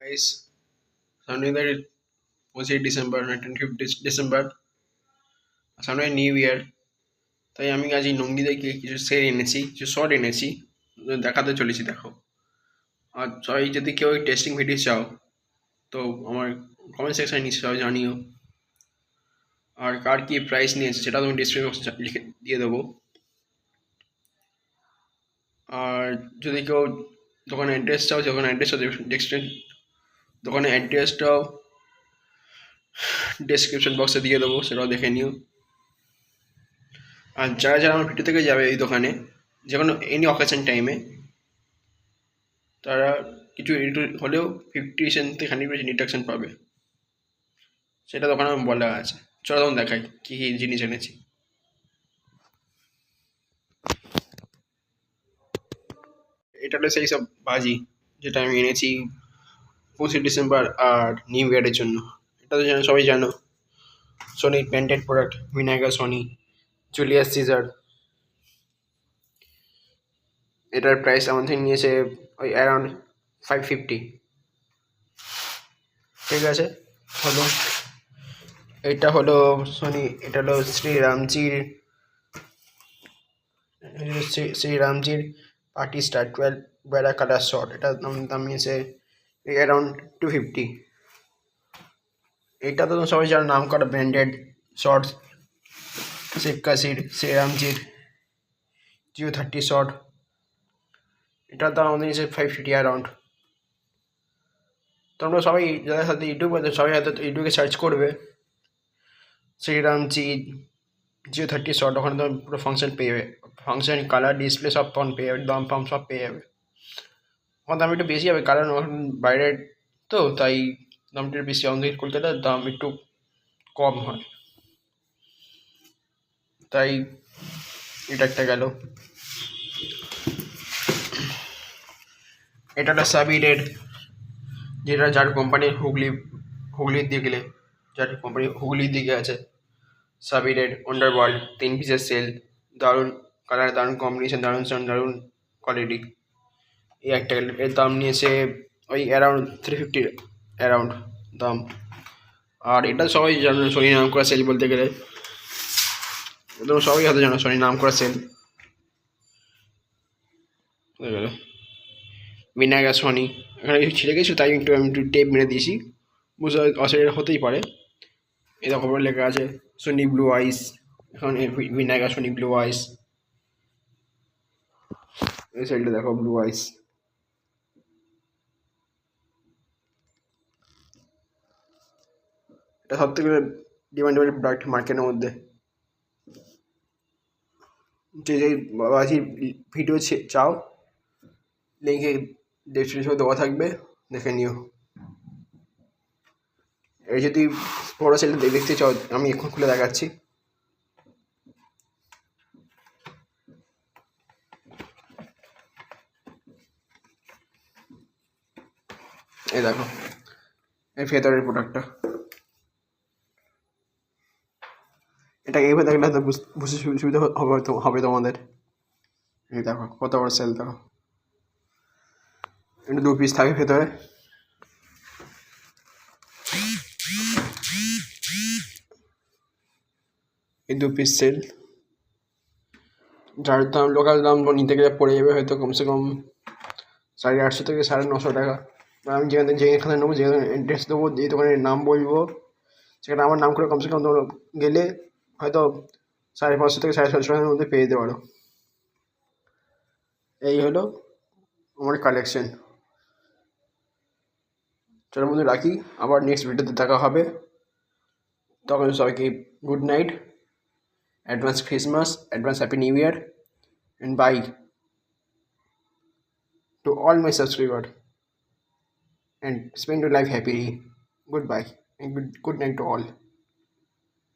guys, সামনে তার 25 December না 25 ডিসেম্বর, সামনে নিউ ইয়ার। তাই আমি আজ এই নঙ্গি থেকে কিছু সেট এনেছি, কিছু শর্ট এনেছি, দেখাতে চলেছি। দেখো, আর সবাই যদি কেউ টেস্টিং ভিডিও চাও তো আমার কমেন্ট সেকশনে নিশ্চয় জানিও। আর কার কি প্রাইস নিয়েছে সেটা তুমি ডিসক্রিপশন বক্সে লিখে দিয়ে দেবো। আর যদি কেউ দোকানের অ্যাড্রেস চাও, দোকানের অ্যাড্রেসটা দোকানের অ্যাড্রেসটাও ডেসক্রিপশন বক্সে দিয়ে দেবো, সেটাও দেখে নিও। আর যারা যারা আমার ভিডিও থেকে যাবে এই দোকানে যে কোনো এনি অকেশন টাইমে, তারা কিছু একটু হলেও 50% থেকে 100% ডিডাকশন পাবে, সেটা দোকানে বলা আছে। চলো তখন দেখাই কী কী জিনিস এনেছি। এটা হলো সেই সব বাজি যেটা আমি এনেছি 25 ডিসেম্বর আর নিউ ইয়ারের জন্য। এটা তো সবাই জানো, Sony patented product, vinegar Sony Julius Caesar. এটার প্রাইস আমার থেকে নিয়েছে ওই অ্যারাউন্ড 550। ঠিক আছে, হলো এটা হলো সোনি, এটা হলো শ্রীরামজির পার্টি স্টার 12 বেড়া কালার শর্ট। এটার দাম নিয়েছে অ্যারাউন্ড 250। এটা তো সবাই যারা নাম করা ব্র্যান্ডেড শর্টস, শিবকাশির শ্রীরামজির জিও 30 শর্ট। এটার দাম আমাদের নিয়েছে 550 অ্যারাউন্ড। তোমরা সবাই যাদের সাথে ইউটিউব আছে সবাই হয়তো ইউটিউবে সার্চ করবে শ্রীরামজি জিও 30 শর্ট, ওখানে তো পুরো ফাংশন পেয়ে যাবে, ফাংশন কালার ডিসপ্লে সব ফোন পেয়ে যাবে, দাম ফাম সব পেয়ে যাবে। আমার দাম একটু বেশি হবে কারণ ওখানে বাইরের তো, তাই দামটা একটু বেশি। আমাদের কলকাতার দাম একটু কম হয়, তাই এটা একটা গেল। এটা একটা সাবিরের, যেটা যার কোম্পানি হুগলির দিকে, যার কোম্পানি হুগলির দিকে আছে। সাবিরের আন্ডারওয়ার্ল্ড 3 পিসের সেল, দারুণ কালার, দারুণ কম্বিনেশন, দারুণ সাউন্ড, দারুণ কোয়ালিটি। এই একটা এর দাম নিয়েছে ওই অ্যারাউন্ড 350 অ্যারাউন্ড দাম। আর এটা সবাই জানো, সোনি নাম করা সেল বলতে গেলে একদম সবাই হয়তো জানো সোনি নাম করা সেল। ভিনাগা সোনি, এখানে কিছু ছিঁড়ে গেছিলো তাই আমি একটু টেপ মেরে দিয়েছি, বুঝতে অসুবিধা হতেই পারে। এটা খবর লেখা আছে সোনি ব্লু আইস, এখন ভিনাগা সোনি ব্লু আইস। এই সাইডে দেখো ব্লু আইস। এটা সব থেকে ডিমান্ডেবল প্রোডাক্ট মার্কেটের মধ্যে। যে যে বাবাজির ভিডিও চাও লিঙ্কে ডেসক্রিপশনে দেওয়া থাকবে, দেখে নিও। এই যদি বড়ো সেল দেখতে চাও আমি এখন খুলে দেখাচ্ছি। এই দেখো এই ভেতরের প্রোডাক্টটা, এটা এইভাবে দেখলে হয়তো বুঝতে সুবিধা হবে তোমাদের। এই দেখো কত বড় সেল, দেখো এটা 2 পিস থাকে ভেতরে। এই 2 পিস সেল, যার দাম লোকাল দাম নিতে গেলে পড়ে যাবে হয়তো কমসে কম 850 থেকে 950 টাকা। আমি যেখানে নেবো, যেখানে অ্যাড্রেস দেবো, যে দোকানের নাম বলবো, সেখানে আমার নাম করে কমসে কম তোমরা গেলে হয়তো 550 থেকে 750 টাকার মধ্যে পেয়ে যেতে পারো। এই হলো আমার কালেকশন। চলো বন্ধু রাখি, আবার নেক্সট ভিডিওতে দেখা হবে। তখন সবাইকে good night, advance Christmas, advance happy new year, and bye to all my subscribers, and spend your life happily. Goodbye and good night to all.